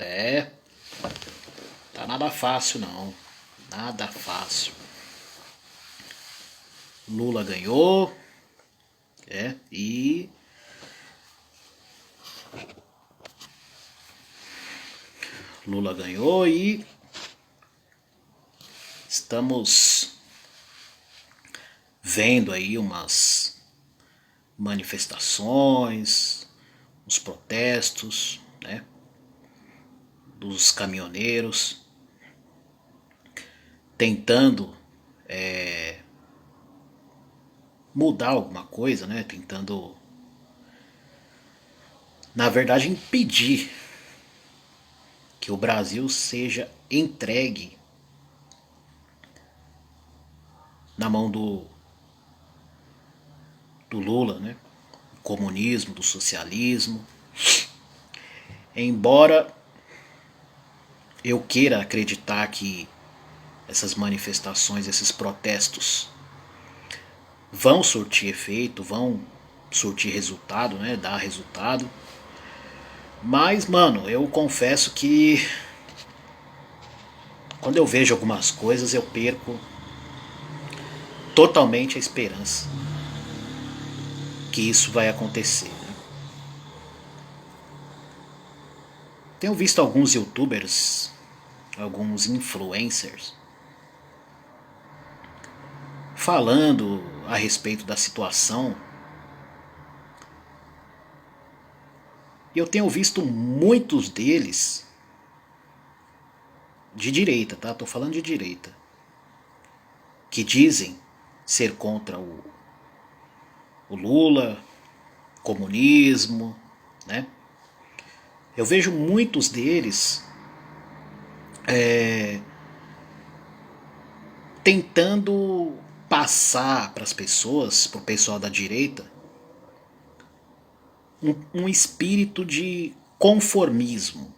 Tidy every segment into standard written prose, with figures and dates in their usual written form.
É, tá nada fácil não. Nada fácil. Lula ganhou, e Lula ganhou e estamos vendo aí umas manifestações, uns protestos, né, dos caminhoneiros tentando mudar alguma coisa, né, tentando, na verdade, impedir que o Brasil seja entregue na mão do Lula, né? Do comunismo, do socialismo. Embora eu queira acreditar que essas manifestações, esses protestos vão surtir efeito, vão surtir resultado, né? Dar resultado. Mas, mano, eu confesso que quando eu vejo algumas coisas eu perco totalmente a esperança que isso vai acontecer. Né? Tenho visto alguns youtubers, alguns influencers falando a respeito da situação. E eu tenho visto muitos deles de direita, tá? Tô falando de direita. Que dizem ser contra o Lula, comunismo, né? Eu vejo muitos deles tentando passar para as pessoas, para o pessoal da direita, um espírito de conformismo,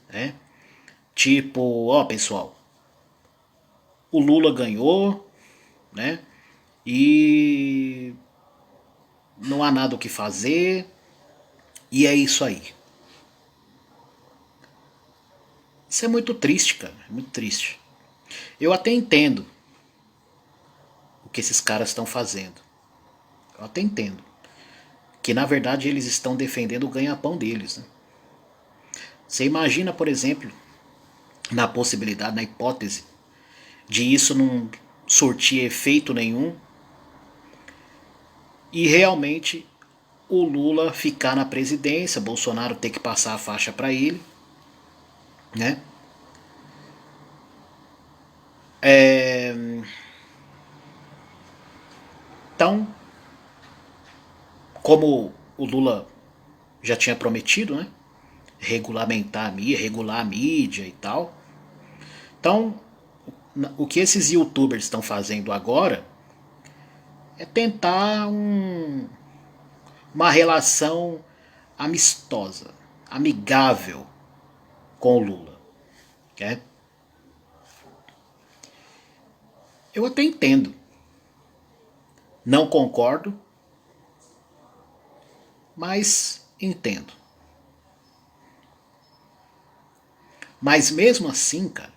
né? Tipo, ó pessoal, o Lula ganhou, né? E não há nada o que fazer, e é isso aí. Isso é muito triste, cara, é muito triste. Eu até entendo o que esses caras estão fazendo. Eu até entendo. Que na verdade eles estão defendendo o ganha-pão deles. Né? Você imagina, por exemplo, na possibilidade, na hipótese, de isso não surtir efeito nenhum e realmente o Lula ficar na presidência, Bolsonaro ter que passar a faixa para ele, né? É... Então, como o Lula já tinha prometido, né? Regular a mídia e tal. Então, o que esses youtubers estão fazendo agora é tentar uma relação amistosa, amigável com o Lula. Né? Eu até entendo. Não concordo, mas entendo. Mas mesmo assim, cara,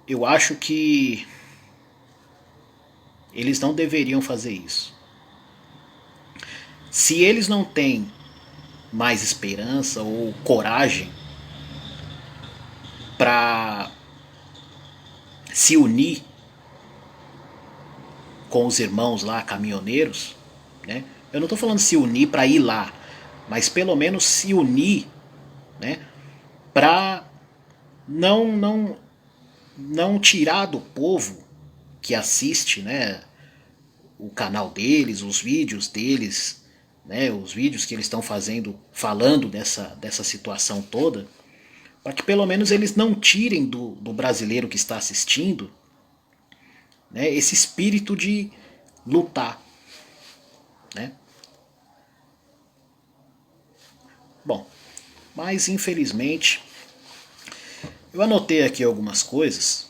eu acho que eles não deveriam fazer isso. Se eles não têm mais esperança ou coragem para se unir com os irmãos lá, caminhoneiros, né? Eu não estou falando se unir para ir lá, mas pelo menos se unir, né? Para não tirar do povo que assiste, né? O canal deles, os vídeos deles, né? Os vídeos que eles estão fazendo, falando dessa situação toda, para que pelo menos eles não tirem do brasileiro que está assistindo, né? Esse espírito de lutar, né? Bom, mas infelizmente eu anotei aqui algumas coisas.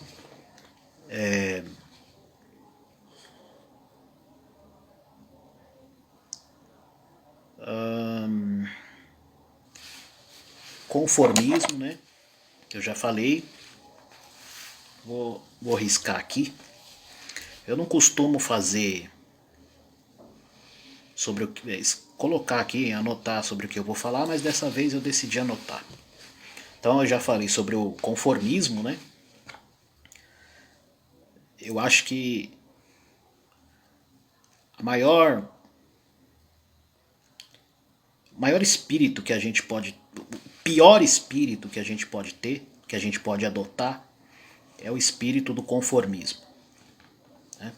conformismo, né? Que eu já falei. Vou riscar aqui. Eu não costumo fazer sobre o que colocar aqui, anotar sobre o que eu vou falar, mas dessa vez eu decidi anotar. Então eu já falei sobre o conformismo, né? Eu acho que a maior espírito que a gente pode, o pior espírito que a gente pode ter, que a gente pode adotar, é o espírito do conformismo. Né?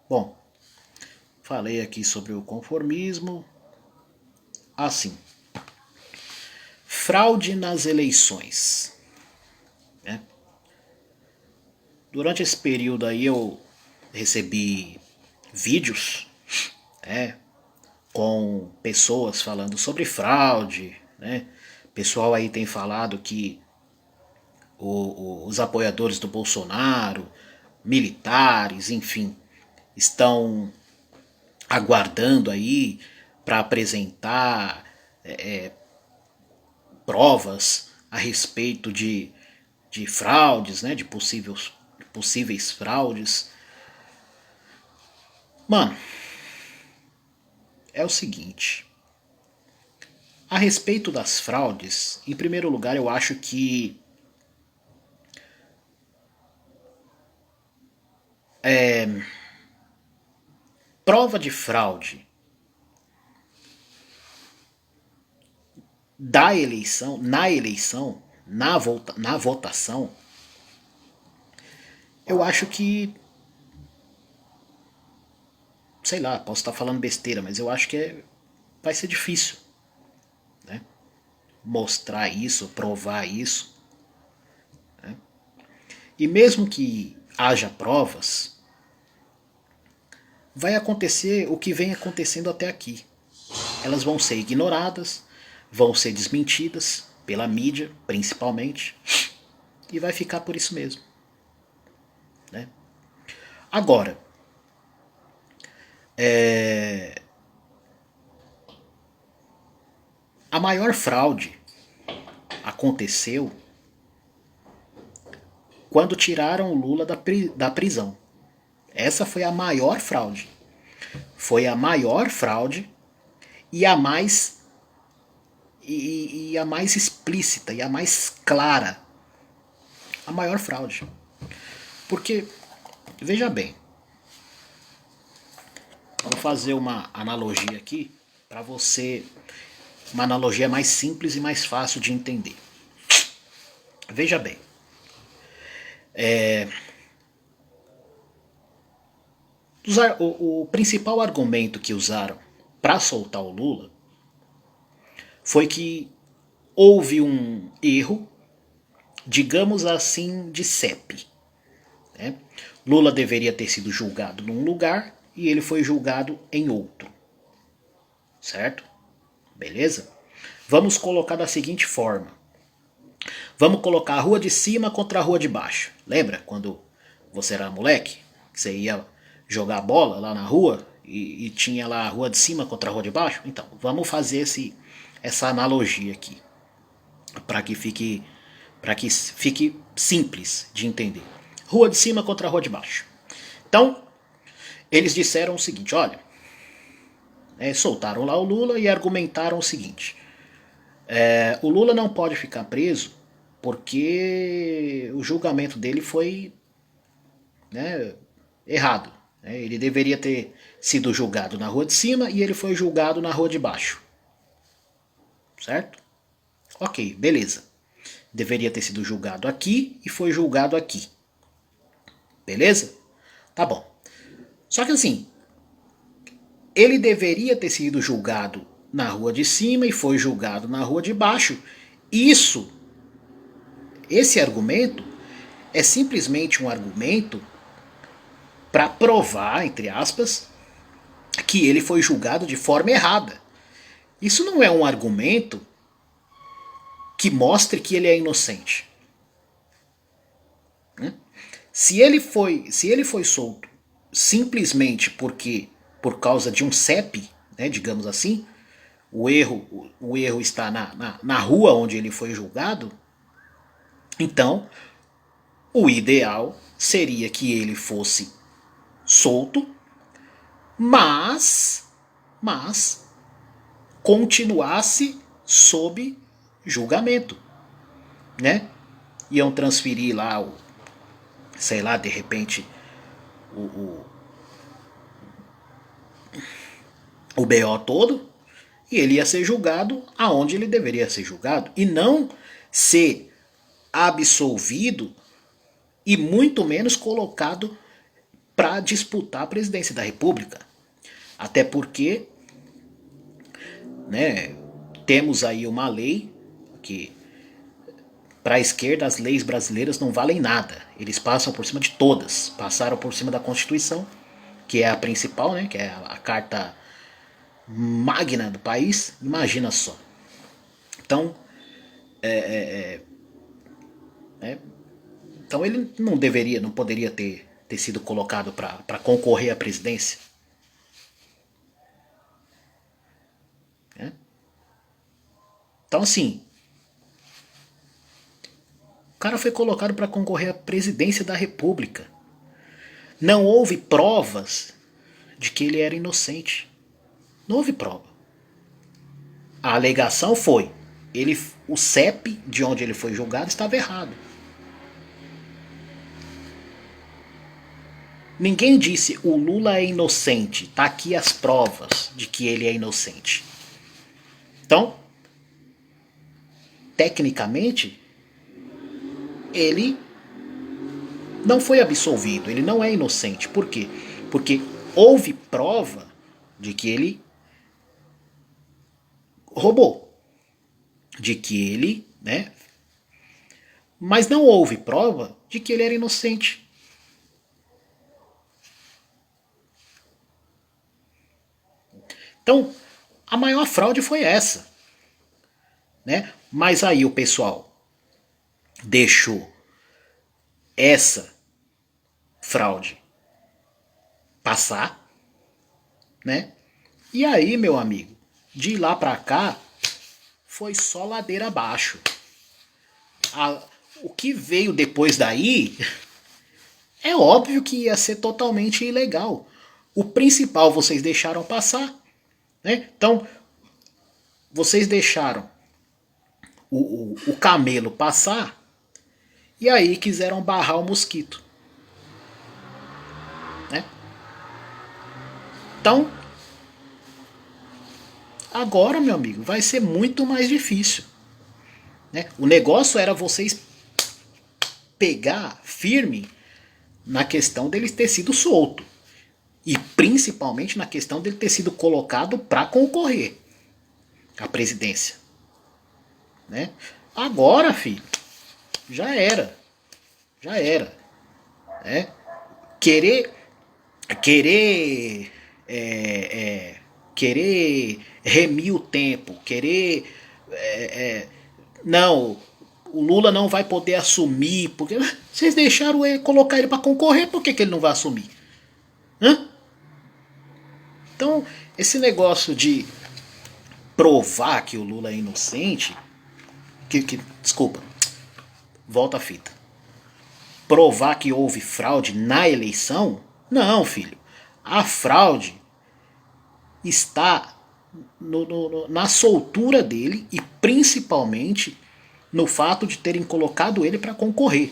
Bom, falei aqui sobre o conformismo. Assim, fraude nas eleições. Né? Durante esse período aí eu recebi vídeos, né, com pessoas falando sobre fraude, né? Pessoal aí tem falado que os apoiadores do Bolsonaro, militares, enfim, estão aguardando aí para apresentar provas a respeito de fraudes, né, de possíveis fraudes. Mano, é o seguinte. A respeito das fraudes, em primeiro lugar, eu acho que prova de fraude da eleição, na votação, eu acho que, sei lá, posso estar falando besteira, mas eu acho que vai ser difícil, né? Mostrar isso, provar isso. Né? E mesmo que haja provas, vai acontecer o que vem acontecendo até aqui. Elas vão ser ignoradas, vão ser desmentidas pela mídia, principalmente, e vai ficar por isso mesmo. Né? Agora, a maior fraude aconteceu quando tiraram o Lula da prisão. Essa foi a maior fraude. Foi a maior fraude e a mais explícita e a mais clara. A maior fraude. Porque, veja bem, vou fazer uma analogia aqui para você, uma analogia mais simples e mais fácil de entender. Veja bem, o principal argumento que usaram para soltar o Lula foi que houve um erro, digamos assim, de CEP. Né? Lula deveria ter sido julgado num lugar e ele foi julgado em outro. Certo? Beleza? Vamos colocar da seguinte forma. Vamos colocar a rua de cima contra a rua de baixo. Lembra quando você era moleque? Que você ia jogar bola lá na rua e tinha lá a rua de cima contra a rua de baixo? Então, vamos fazer essa analogia aqui. Para que fique simples de entender. Rua de cima contra a rua de baixo. Então, eles disseram o seguinte, olha, soltaram lá o Lula e argumentaram o seguinte, o Lula não pode ficar preso porque o julgamento dele foi, né, errado. Né? Ele deveria ter sido julgado na rua de cima e ele foi julgado na rua de baixo. Certo? Ok, beleza. Deveria ter sido julgado aqui e foi julgado aqui. Beleza? Tá bom. Só que assim, ele deveria ter sido julgado na rua de cima e foi julgado na rua de baixo. Esse argumento é simplesmente um argumento para provar, entre aspas, que ele foi julgado de forma errada. Isso não é um argumento que mostre que ele é inocente. Né? Se ele foi solto simplesmente por causa de um CEP, né, digamos assim, o erro está na rua onde ele foi julgado, então o ideal seria que ele fosse solto, mas continuasse sob julgamento, né? Iam transferir lá, sei lá, de repente, o, o, o BO todo, e ele ia ser julgado aonde ele deveria ser julgado, e não ser absolvido e muito menos colocado para disputar a presidência da República. Até porque, né, temos aí uma lei que para a esquerda as leis brasileiras não valem nada. Eles passam por cima de todas. Passaram por cima da Constituição, que é a principal, né, que é a carta magna do país. Imagina só. Então, então ele não poderia ter sido colocado para concorrer à presidência. Né? Então, assim, o cara foi colocado para concorrer à presidência da República. Não houve provas de que ele era inocente. Não houve prova. A alegação foi: o CEP de onde ele foi julgado estava errado. Ninguém disse o Lula é inocente. Tá aqui as provas de que ele é inocente. Então, tecnicamente, ele não foi absolvido. Ele não é inocente. Por quê? Porque houve prova de que ele roubou, de que ele, né? Mas não houve prova de que ele era inocente. Então, a maior fraude foi essa, né? Mas aí o pessoal deixou essa fraude passar, né? E aí, meu amigo, de lá pra cá foi só ladeira abaixo. O que veio depois daí é óbvio que ia ser totalmente ilegal. O principal vocês deixaram passar, né? Então, vocês deixaram o camelo passar e aí quiseram barrar o mosquito. Né? Então, agora, meu amigo, vai ser muito mais difícil. Né? O negócio era vocês pegar firme na questão dele ter sido solto. E principalmente na questão dele ter sido colocado para concorrer à presidência. Né? Agora, filho, já era. Já era. Né? Querer querer querer remir o tempo, querer não, o Lula não vai poder assumir, porque vocês deixaram ele colocar ele para concorrer, por que ele não vai assumir? Hã? Então, esse negócio de provar que o Lula é inocente, desculpa, volta a fita. Provar que houve fraude na eleição? Não, filho. A fraude está na soltura dele e principalmente no fato de terem colocado ele para concorrer.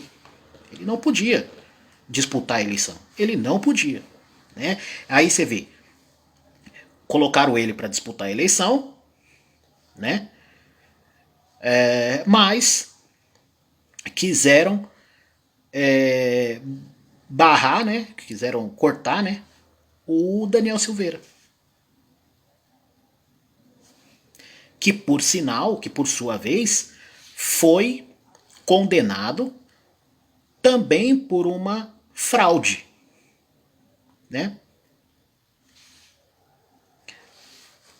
Ele não podia disputar a eleição. Ele não podia. Né? Aí você vê, colocaram ele para disputar a eleição, né? Mas quiseram barrar, né? Quiseram cortar, né? O Daniel Silveira. Que por sinal, que por sua vez, foi condenado também por uma fraude, né?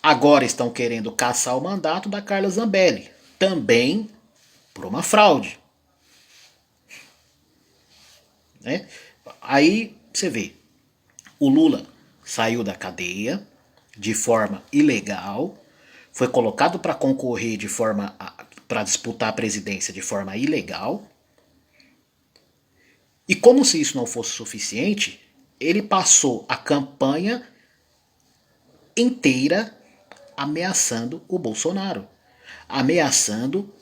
Agora estão querendo caçar o mandato da Carla Zambelli, também por uma fraude. né? Aí você vê, o Lula saiu da cadeia de forma ilegal, foi colocado para concorrer de forma para disputar a presidência de forma ilegal. E como se isso não fosse suficiente, ele passou a campanha inteira ameaçando o Bolsonaro, ameaçando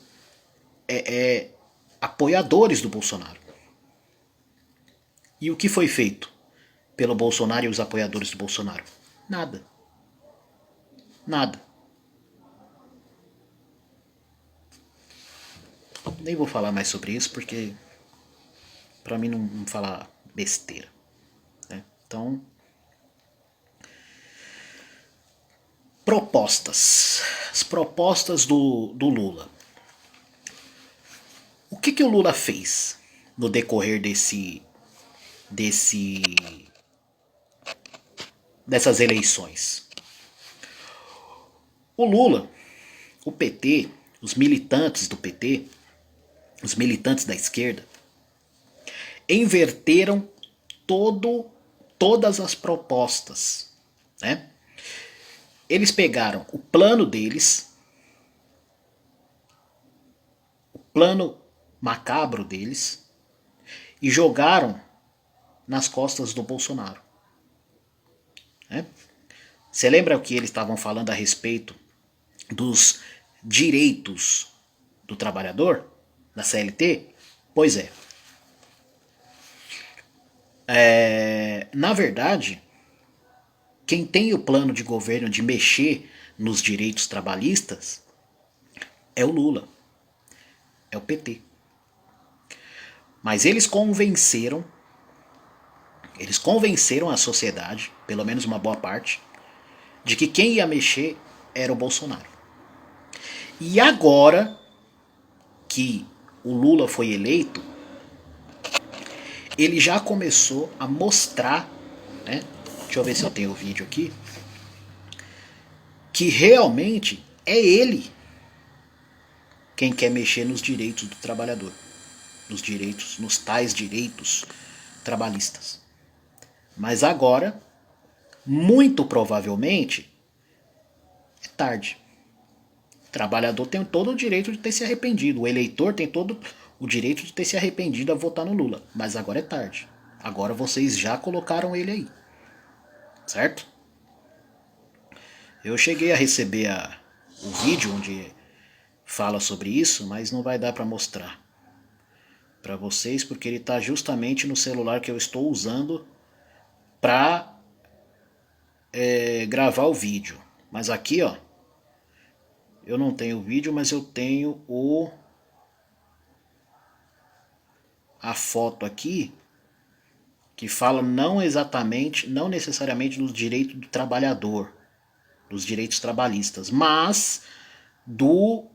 apoiadores do Bolsonaro. E o que foi feito pelo Bolsonaro e os apoiadores do Bolsonaro? Nada. Nada. Nem vou falar mais sobre isso porque para mim não falar besteira, né? Então, propostas. As propostas do Lula. O que o Lula fez no decorrer dessas eleições? O Lula, o PT, os militantes do PT, os militantes da esquerda, inverteram todas as propostas, né? Eles pegaram o plano deles, o plano macabro deles, e jogaram nas costas do Bolsonaro. Né? Você lembra o que eles estavam falando a respeito dos direitos do trabalhador, da CLT? Pois é. Na verdade, quem tem o plano de governo de mexer nos direitos trabalhistas é o Lula, é o PT. Mas eles convenceram a sociedade, pelo menos uma boa parte, de que quem ia mexer era o Bolsonaro. E agora que o Lula foi eleito, ele já começou a mostrar, né? Deixa eu ver se eu tenho o vídeo aqui, que realmente é ele quem quer mexer nos direitos do trabalhador, nos tais direitos trabalhistas. Mas agora, muito provavelmente, é tarde. O trabalhador tem todo o direito de ter se arrependido, o eleitor tem todo o direito de ter se arrependido a votar no Lula, mas agora é tarde. Agora vocês já colocaram ele aí, certo? Eu cheguei a receber o vídeo onde fala sobre isso, mas não vai dar para mostrar para vocês porque ele está justamente no celular que eu estou usando para gravar o vídeo. Mas aqui, ó, eu não tenho o vídeo, mas eu tenho a foto aqui que fala não necessariamente dos direitos do trabalhador, dos direitos trabalhistas, mas do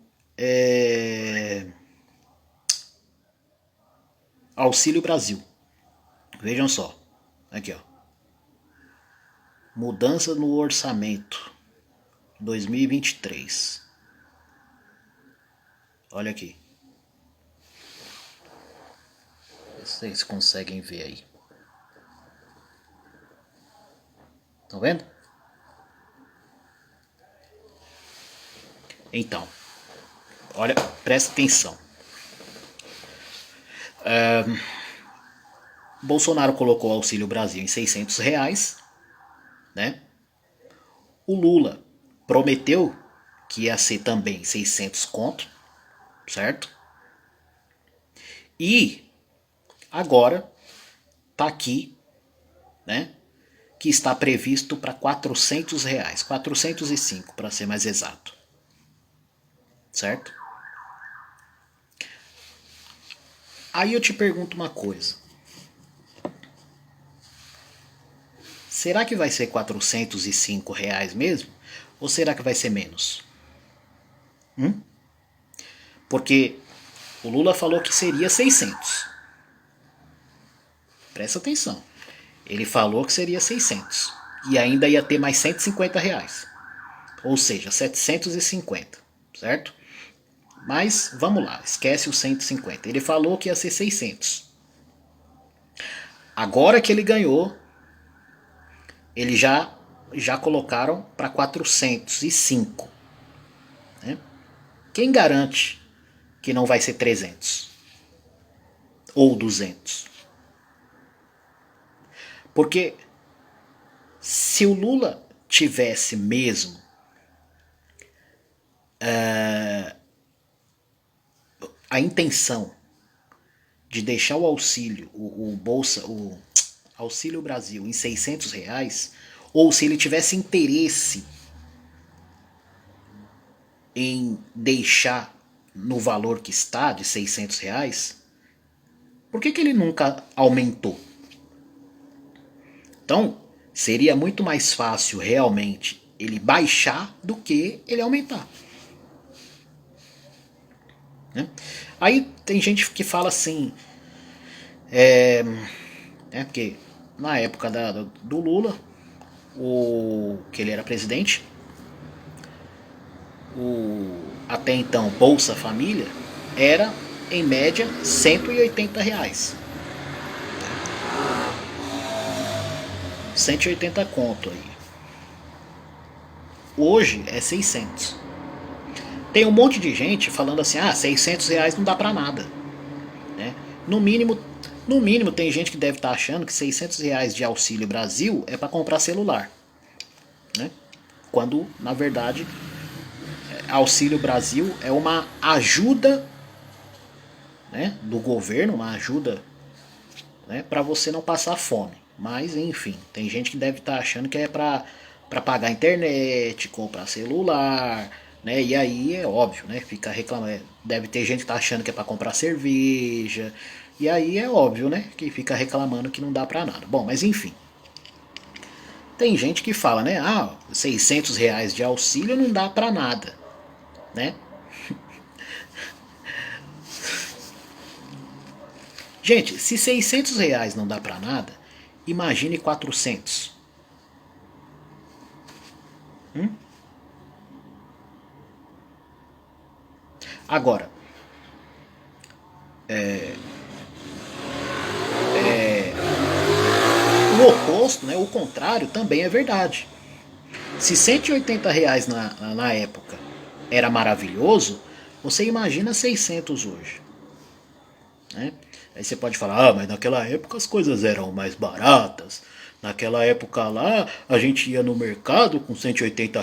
Auxílio Brasil. Vejam só, aqui ó, mudança no orçamento 2023. Olha aqui. Vocês conseguem ver aí. Estão vendo? Então, olha, presta atenção. Bolsonaro colocou o Auxílio Brasil em R$600, né? O Lula prometeu que ia ser também 600 conto, certo? E agora tá aqui, né? Que está previsto para R$400, 405 para ser mais exato, certo? Aí eu te pergunto uma coisa. Será que vai ser R$405 mesmo? Ou será que vai ser menos? Porque o Lula falou que seria 600. Presta atenção. Ele falou que seria 600. E ainda ia ter mais R$150. Ou seja, 750. Certo? Mas vamos lá, esquece os 150. Ele falou que ia ser 600. Agora que ele ganhou, ele já colocaram para 405. Né? Quem garante que não vai ser 300 ou 200? Porque se o Lula tivesse mesmo a intenção de deixar o auxílio, o Auxílio Brasil em R$ 600, ou se ele tivesse interesse em deixar no valor que está, de R$ 600, por que ele nunca aumentou? Então, seria muito mais fácil realmente ele baixar do que ele aumentar. Né? Aí tem gente que fala assim, porque na época do Lula, que ele era presidente, até então Bolsa Família era em média R$ 180. 180 conto aí. Hoje é 600. Tem um monte de gente falando assim, R$ 600 não dá pra nada. Né? No mínimo tem gente que deve estar achando que R$ 600 de Auxílio Brasil é para comprar celular. Né? Quando, na verdade, Auxílio Brasil é uma ajuda, né, do governo, uma ajuda, né, para você não passar fome. Mas, enfim, tem gente que deve estar achando que é para pagar internet, comprar celular, né? E aí é óbvio, né? Fica reclamando. Deve ter gente que tá achando que é para comprar cerveja. E aí é óbvio, né? Que fica reclamando que não dá para nada. Bom, mas enfim. Tem gente que fala, né? R$ 600 de auxílio não dá para nada, né? Gente, se R$ 600 não dá para nada, imagine 400. Agora, o oposto, né, o contrário, também é verdade. Se R$ 180 na época era maravilhoso, você imagina 600 hoje. Né? Aí você pode falar, mas naquela época as coisas eram mais baratas. Naquela época lá, a gente ia no mercado com R$ 180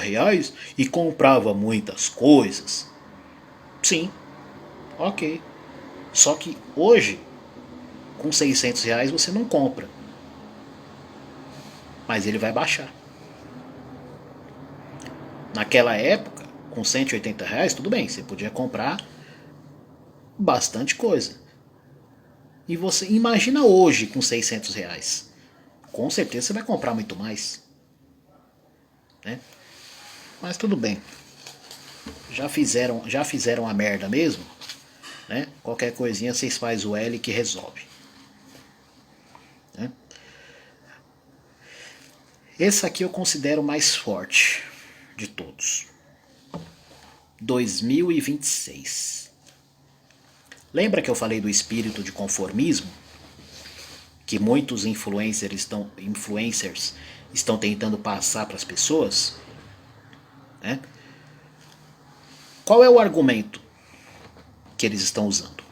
e comprava muitas coisas. Sim, ok. Só que hoje, com R$ 600 você não compra. Mas ele vai baixar. Naquela época, com R$ 180, tudo bem, você podia comprar bastante coisa. E você imagina hoje com R$ 600. Com certeza você vai comprar muito mais. Né? Mas tudo bem. Já fizeram a merda mesmo. Né? Qualquer coisinha vocês fazem o L que resolve. Né? Esse aqui eu considero o mais forte de todos. 2026. Lembra que eu falei do espírito de conformismo? Que muitos influencers estão tentando passar para as pessoas? Né? Qual é o argumento que eles estão usando?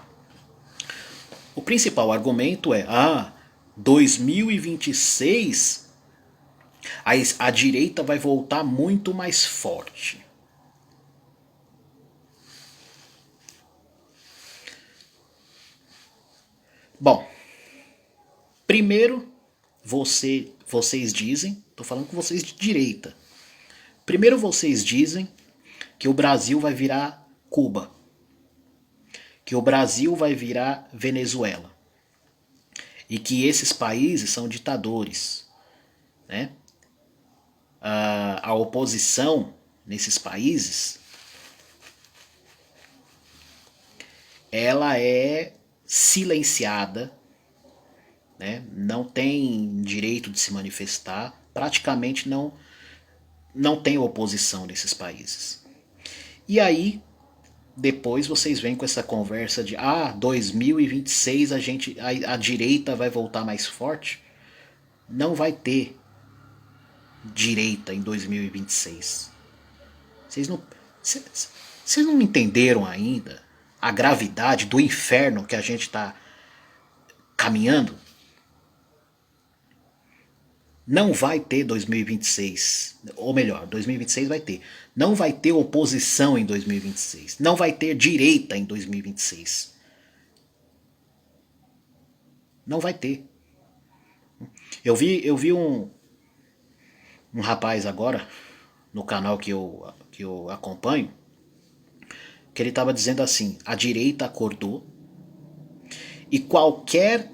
O principal argumento é: 2026 a direita vai voltar muito mais forte. Bom, primeiro vocês dizem, estou falando com vocês de direita. Primeiro vocês dizem que o Brasil vai virar Cuba, que o Brasil vai virar Venezuela e que esses países são ditadores, né? A oposição nesses países ela é silenciada, né? Não tem direito de se manifestar, praticamente não tem oposição nesses países. E aí depois vocês vêm com essa conversa de 2026 a direita vai voltar mais forte. Não vai ter direita em 2026. Vocês não, vocês não entenderam ainda a gravidade do inferno que a gente está caminhando? Não vai ter 2026, ou melhor, 2026 vai ter. Não vai ter oposição em 2026. Não vai ter direita em 2026. Não vai ter. Eu vi um rapaz agora, no canal que eu acompanho, que ele estava dizendo assim: a direita acordou e qualquer.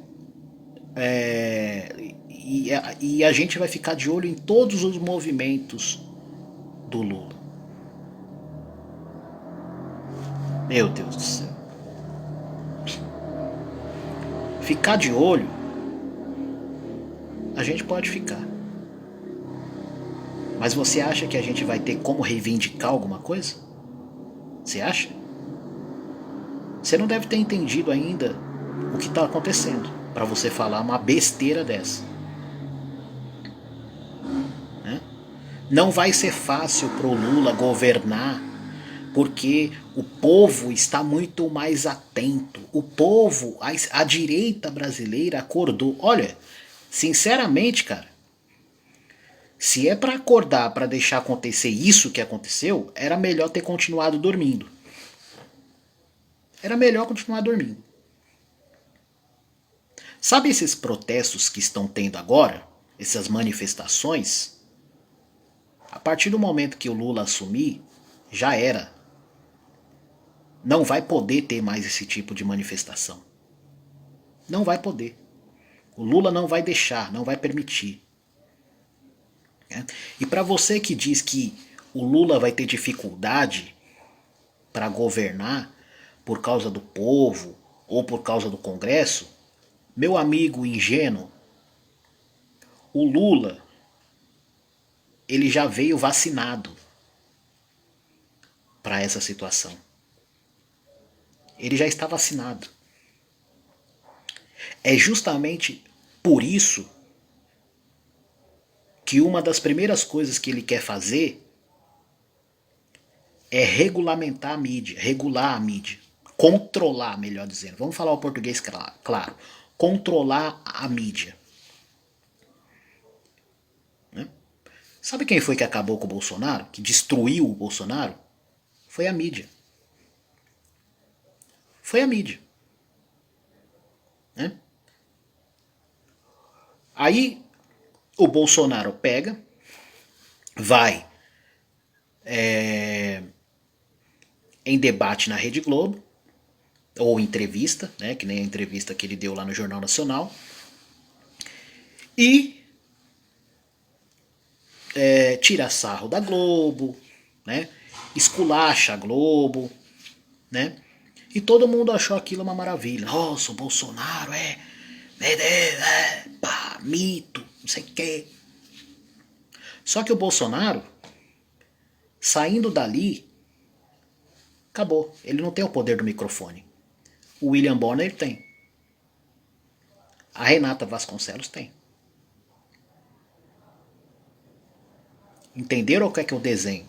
E a gente vai ficar de olho em todos os movimentos do Lula. Meu Deus do céu. Ficar de olho, a gente pode ficar. Mas você acha que a gente vai ter como reivindicar alguma coisa? Você acha? Você não deve ter entendido ainda o que está acontecendo para você falar uma besteira dessa. Né? Não vai ser fácil pro Lula governar porque o povo está muito mais atento. O povo, a direita brasileira acordou. Olha, sinceramente, cara, se é para acordar para deixar acontecer isso que aconteceu, era melhor ter continuado dormindo. Era melhor continuar dormindo. Sabe esses protestos que estão tendo agora? Essas manifestações? A partir do momento que o Lula assumir, já era. Não vai poder ter mais esse tipo de manifestação. Não vai poder. O Lula não vai deixar, não vai permitir. E para você que diz que o Lula vai ter dificuldade para governar por causa do povo ou por causa do Congresso, meu amigo ingênuo, o Lula, ele já veio vacinado para essa situação. Ele já está vacinado. É justamente por isso que uma das primeiras coisas que ele quer fazer é regulamentar a mídia, regular a mídia, controlar, melhor dizendo. Vamos falar o português claro. Controlar a mídia. Né? Sabe quem foi que acabou com o Bolsonaro? Que destruiu o Bolsonaro? Foi a mídia. Foi a mídia. Né? Aí o Bolsonaro pega, vai em debate na Rede Globo, ou entrevista, né, que nem a entrevista que ele deu lá no Jornal Nacional, e tira sarro da Globo, né, esculacha a Globo, né, e todo mundo achou aquilo uma maravilha. Nossa, o Bolsonaro pá, mito, não sei o quê. Só que o Bolsonaro, saindo dali, acabou. Ele não tem o poder do microfone. O William Bonner tem. A Renata Vasconcelos tem. Entenderam o que é o desenho?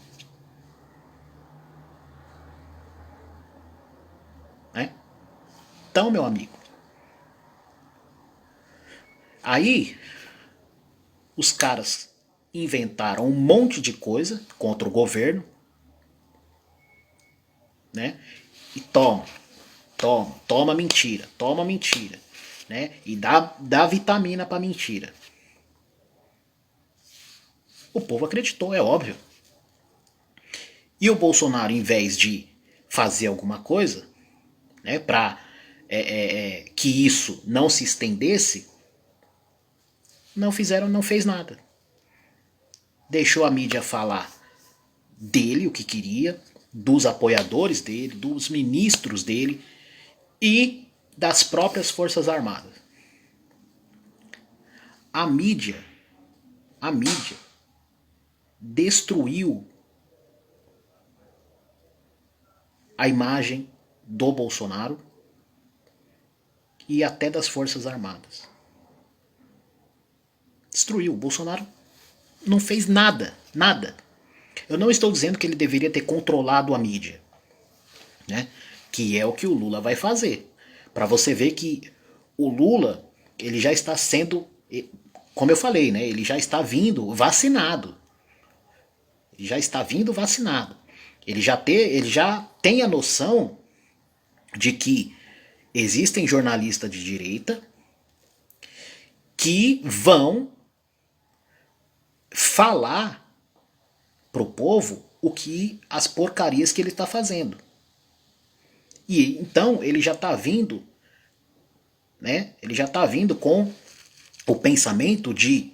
Né? Então, meu amigo, aí os caras inventaram um monte de coisa contra o governo, né? E toma mentira, né? E dá vitamina pra mentira. O povo acreditou, é óbvio. E o Bolsonaro, em vez de fazer alguma coisa, né, para que isso não se estendesse, não fez nada. Deixou a mídia falar dele, o que queria, dos apoiadores dele, dos ministros dele e das próprias Forças Armadas. A mídia destruiu a imagem do Bolsonaro e até das Forças Armadas. Destruiu. O Bolsonaro não fez nada, nada. Eu não estou dizendo que ele deveria ter controlado a mídia, né? Que é o que o Lula vai fazer. Para você ver que o Lula, ele já está sendo, como eu falei, né? Ele já está vindo vacinado. Ele já está vindo vacinado. Ele já tem a noção de que existem jornalistas de direita que vão falar pro povo o que as porcarias que ele está fazendo. E então ele já está vindo, né? Ele já está vindo com o pensamento de